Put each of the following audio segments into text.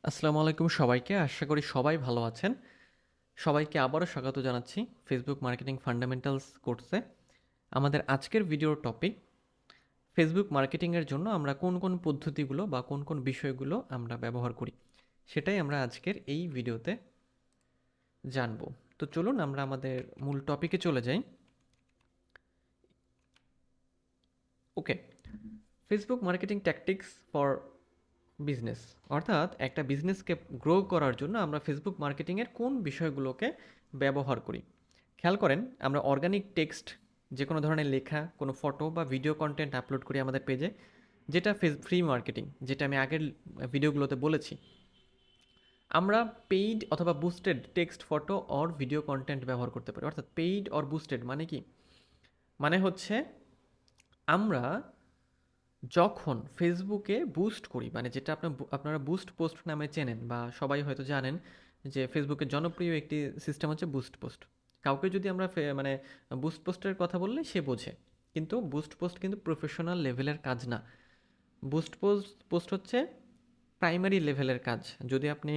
আসসালামু আলাইকুম সবাইকে। আশা করি সবাই ভালো আছেন। সবাইকে আবারও স্বাগত জানাচ্ছি ফেসবুক মার্কেটিং ফান্ডামেন্টালস কোর্সে। আমাদের আজকের ভিডিওর টপিক ফেসবুক মার্কেটিংয়ের জন্য আমরা কোন কোন পদ্ধতিগুলো বা কোন কোন বিষয়গুলো আমরা ব্যবহার করি, সেটাই আমরা আজকের এই ভিডিওতে জানব। তো চলুন আমরা আমাদের মূল টপিকে চলে যাই। Okay, Facebook marketing tactics for business, অর্থাৎ একটা বিজনেসকে গ্রো করার জন্য আমরা ফেসবুক মার্কেটিংয়ের কোন বিষয়গুলোকে ব্যবহার করি। খেয়াল করেন, আমরা অর্গানিক টেক্সট, যে কোনো ধরনের লেখা, কোনো ফটো বা ভিডিও কন্টেন্ট আপলোড করি আমাদের পেজে, যেটা ফ্রি মার্কেটিং, যেটা আমি আগের ভিডিওগুলোতে বলেছি। আমরা পেইড অথবা boosted text, photo or video content ব্যবহার করতে পারি। অর্থাৎ পেইড অর বুস্টেড মানে কি? মানে হচ্ছে আমরা যখন ফেসবুকে বুস্ট করি, মানে যেটা আপনারা বুস্ট পোস্ট নামে চেনেন বা সবাই হয়তো জানেন যে ফেসবুকের জনপ্রিয় একটি সিস্টেম হচ্ছে বুস্ট পোস্ট। কাউকে যদি আমরা মানে বুস্ট পোস্টের কথা বললে সে বোঝে, কিন্তু বুস্ট পোস্ট কিন্তু প্রফেশনাল লেভেলের কাজ না। বুস্ট পোস্ট পোস্ট হচ্ছে প্রাইমারি লেভেলের কাজ। যদি আপনি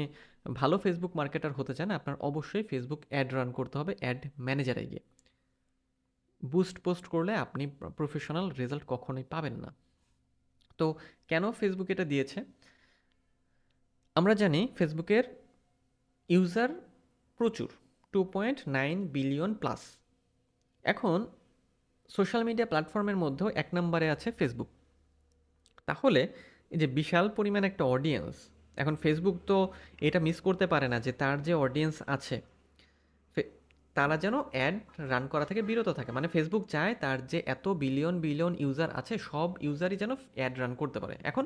ভালো ফেসবুক মার্কেটার হতে চান, আপনার অবশ্যই ফেসবুক অ্যাড রান করতে হবে অ্যাড ম্যানেজারে গিয়ে। বুস্ট পোস্ট করলে আপনি প্রফেশনাল রেজাল্ট কখনোই পাবেন না। তো কেন ফেসবুক এটা দিয়েছে? আমরা জানি ফেসবুকের ইউজার প্রচুর, 2.9 বিলিয়ন প্লাস। এখন সোশ্যাল মিডিয়া প্ল্যাটফর্মের মধ্যেও এক নম্বরে আছে ফেসবুক। তাহলে এই যে বিশাল পরিমাণ একটা অডিয়েন্স, এখন ফেসবুক তো এটা মিস করতে পারে না যে তার যে অডিয়েন্স আছে তারা যেন অ্যাড রান করা থেকে বিরত থাকে। মানে ফেসবুক চায় তার যে এত বিলিয়ন বিলিয়ন ইউজার আছে, সব ইউজারই যেন অ্যাড রান করতে পারে। এখন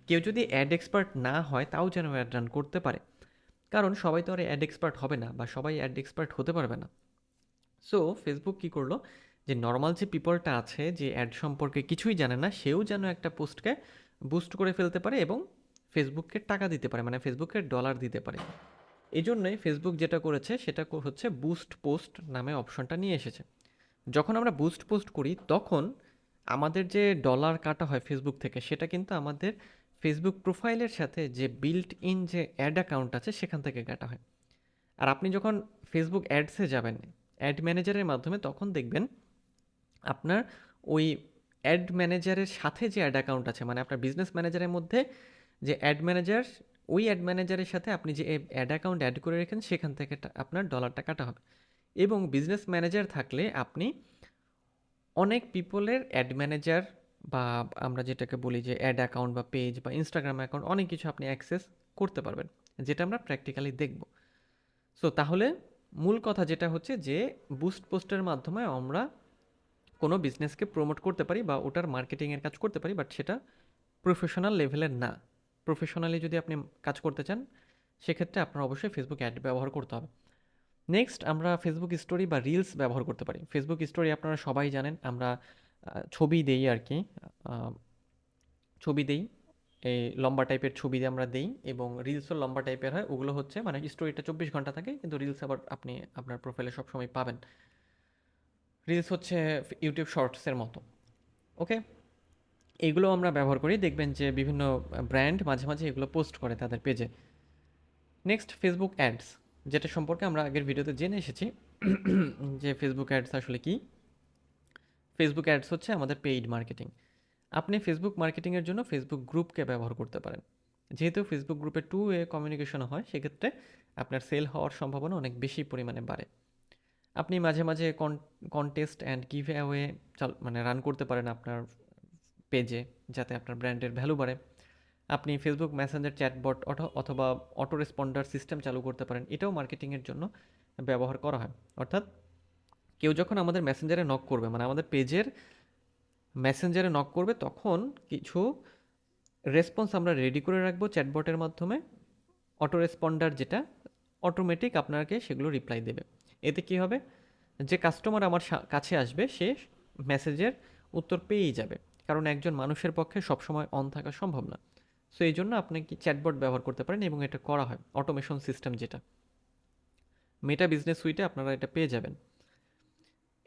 কেউ যদি অ্যাড এক্সপার্ট না হয় তাও যেন অ্যাড রান করতে পারে, কারণ সবাই তো আর অ্যাড এক্সপার্ট হবে না বা সবাই অ্যাড এক্সপার্ট হতে পারবে না। সো ফেসবুক কী করলো, যে নর্মাল যে পিপলটা আছে, যে অ্যাড সম্পর্কে কিছুই জানে না, সেও যেন একটা পোস্টকে বুস্ট করে ফেলতে পারে এবং ফেসবুককে টাকা দিতে পারে, মানে ফেসবুকের ডলার দিতে পারে। এই জন্যই ফেসবুক যেটা করেছে সেটা হচ্ছে বুস্ট পোস্ট নামে অপশনটা নিয়ে এসেছে। যখন আমরা বুস্ট পোস্ট করি তখন আমাদের যে ডলার কাটা হয় ফেসবুক থেকে, সেটা কিন্তু আমাদের ফেসবুক প্রোফাইলের সাথে যে বিল্ট ইন যে অ্যাড অ্যাকাউন্ট আছে সেখান থেকে কাটা হয়। আর আপনি যখন ফেসবুক অ্যাডসে যাবেন অ্যাড ম্যানেজারের মাধ্যমে, তখন দেখবেন আপনার ওই অ্যাড ম্যানেজারের সাথে যে অ্যাড অ্যাকাউন্ট আছে, মানে আপনার বিজনেস ম্যানেজারের মধ্যে যে অ্যাড ম্যানেজার, ওই অ্যাড ম্যানেজারের সাথে আপনি যে অ্যাড অ্যাকাউন্ট অ্যাড করে রেখেন সেখান থেকে আপনার ডলারটা কাটা হবে। এবং বিজনেস ম্যানেজার থাকলে আপনি অনেক পিপলের অ্যাড ম্যানেজার বা আমরা যেটাকে বলি যে অ্যাড অ্যাকাউন্ট বা পেজ বা ইনস্টাগ্রাম অ্যাকাউন্ট, অনেক কিছু আপনি অ্যাক্সেস করতে পারবেন, যেটা আমরা প্র্যাকটিক্যালি দেখব। সো তাহলে মূল কথা যেটা হচ্ছে যে বুস্ট পোস্টের মাধ্যমে আমরা কোনো বিজনেসকে প্রমোট করতে পারি বা ওটার মার্কেটিংয়ের কাজ করতে পারি, বাট সেটা প্রফেশনাল লেভেলের না। প্রফেশনালি যদি আপনি কাজ করতে চান, সেক্ষেত্রে আপনার অবশ্যই ফেসবুক অ্যাড ব্যবহার করতে হবে। নেক্সট, আমরা ফেসবুক স্টোরি বা রিলস ব্যবহার করতে পারি। ফেসবুক স্টোরি আপনারা সবাই জানেন, আমরা ছবি দেই আর কি, ছবি দেই, এই লম্বা টাইপের ছবি দিয়ে আমরা দেই, এবং রিলসও লম্বা টাইপের হয়। ওগুলো হচ্ছে মানে স্টোরিটা 24 ঘন্টা থাকে, কিন্তু রিলস আবার আপনি আপনার প্রোফাইলে সবসময় পাবেন। রিলস হচ্ছে ইউটিউব শর্টসের মতো। ওকে, এইগুলো আমরা ব্যবহার করি। দেখবেন যে বিভিন্ন ব্র্যান্ড মাঝে মাঝে এগুলো পোস্ট করে তাদের পেজে। নেক্সট, ফেসবুক অ্যাডস, যেটা সম্পর্কে আমরা আগের ভিডিওতে জেনে এসেছি যে ফেসবুক অ্যাডস আসলে কি। ফেসবুক অ্যাডস হচ্ছে আমাদের পেইড মার্কেটিং। আপনি ফেসবুক মার্কেটিংয়ের জন্য ফেসবুক গ্রুপকে ব্যবহার করতে পারেন। যেহেতু ফেসবুক গ্রুপে 2 ওয়ে কমিউনিকেশন হয়, সেক্ষেত্রে আপনার সেল হওয়ার সম্ভাবনা অনেক বেশি পরিমাণে বাড়ে। আপনি মাঝে মাঝে কন্টেস্ট অ্যান্ড গিভ অ্যাওয়ে মানে রান করতে পারেন আপনার পেজে, যাতে আপনার ব্র্যান্ডের ভ্যালু বাড়ে। আপনি ফেসবুক মেসেঞ্জার চ্যাটবট অথবা অটো রেসপন্ডার সিস্টেম চালু করতে পারেন, এটাও মার্কেটিংয়ের জন্য ব্যবহার করা হয়। অর্থাৎ কেউ যখন আমাদের মেসেঞ্জারে নক করবে, মানে আমাদের পেজের মেসেঞ্জারে নক করবে, তখন কিছু রেসপন্স আমরা রেডি করে রাখবো চ্যাটবটের মাধ্যমে। অটো রেসপন্ডার যেটা অটোমেটিক আপনাকে সেগুলো রিপ্লাই দেবে। এতে কি হবে, যে কাস্টমার আমার কাছে আসবে সে মেসেজের উত্তর পেয়েই যাবে, কারণ একজন মানুষের পক্ষে সবসময় অন থাকা সম্ভব না। সো এই জন্য আপনি কি চ্যাটবট ব্যবহার করতে পারেন, এবং এটা করা হয় অটোমেশন সিস্টেম, যেটা মেটা বিজনেস সুইটে আপনারা এটা পেয়ে যাবেন।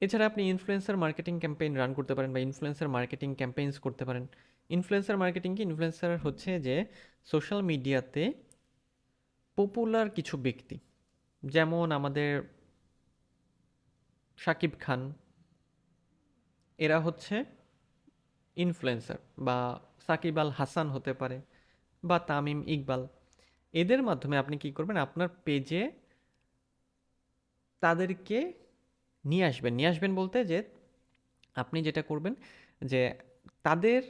এছাড়া আপনি ইনফ্লুয়েন্সার মার্কেটিং ক্যাম্পেইন রান করতে পারেন বা ইনফ্লুয়েন্সার মার্কেটিং ক্যাম্পেইনস করতে পারেন। ইনফ্লুয়েন্সার মার্কেটিং কি? ইনফ্লুয়েন্সার হচ্ছে যে সোশ্যাল মিডিয়াতে পপুলার কিছু ব্যক্তি, যেমন আমাদের শাকিব খান, এরা হচ্ছে ইনফ্লুয়েন্সার, বা সাকিব আল হাসান হতে পারে, বা তামিম ইকবাল। এদের মাধ্যমে আপনি কি করবেন, আপনার পেজে তাদেরকে নিয়ে আসবেন বলতে যে আপনি যেটা করবেন যে তাদের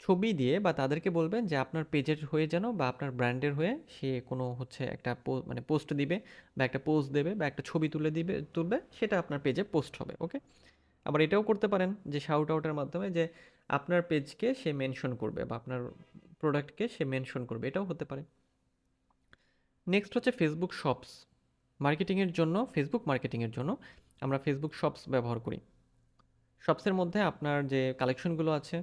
ছবি দিয়ে বা তাদেরকে বলবেন যে আপনার পেজের হয়ে যেন বা আপনার ব্র্যান্ডের হয়ে সে কোনো হচ্ছে একটা মানে পোস্ট দিবে, বা একটা পোস্ট দেবে, বা একটা ছবি তুলবে, সেটা আপনার পেজে পোস্ট হবে। ওকে। আবার এটাও করতে পারেন যে শাউট আউটের মাধ্যমে যে আপনার পেজকে সে মেনশন করবে বা আপনার প্রোডাক্টকে সে মেনশন করবে, এটাও হতে পারে। নেক্সট হচ্ছে ফেসবুক শপস। ফেসবুক মার্কেটিংয়ের জন্য আমরা ফেসবুক শপস ব্যবহার করি। শপসের মধ্যে আপনার যে কালেকশনগুলো আছে,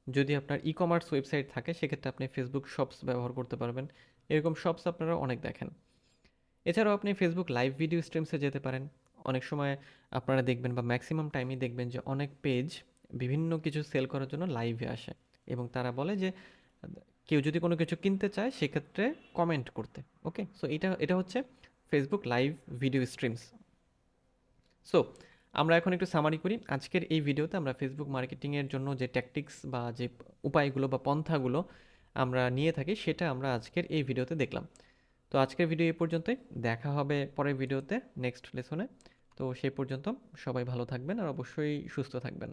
যদি আপনার ই কমার্স ওয়েবসাইট থাকে সেক্ষেত্রে আপনি ফেসবুক শপস ব্যবহার করতে পারবেন। এরকম শপস আপনারা অনেক দেখেন। এছাড়াও আপনি ফেসবুক লাইভ ভিডিও স্ট্রিমসে যেতে পারেন। অনেক সময় আপনারা দেখবেন বা ম্যাক্সিমাম টাইমই দেখবেন যে অনেক পেজ বিভিন্ন কিছু সেল করার জন্য লাইভে আসে, এবং তারা বলে যে কেউ যদি কোনো কিছু কিনতে চায় সেক্ষেত্রে কমেন্ট করতে। ওকে, সো এটা হচ্ছে Facebook live video streams. So আমরা এখন একটু সামারি করি। আজকের এই ভিডিওতে আমরা ফেসবুক মার্কেটিংয়ের জন্য যে ট্যাকটিক্স বা যে উপায়গুলো বা পন্থাগুলো আমরা নিয়ে থাকি সেটা আমরা আজকের এই ভিডিওতে দেখলাম। তো আজকের ভিডিও এই পর্যন্তই। দেখা হবে পরের ভিডিওতে, নেক্সট লেসনে। তো সেই পর্যন্ত সবাই ভালো থাকবেন আর অবশ্যই সুস্থ থাকবেন।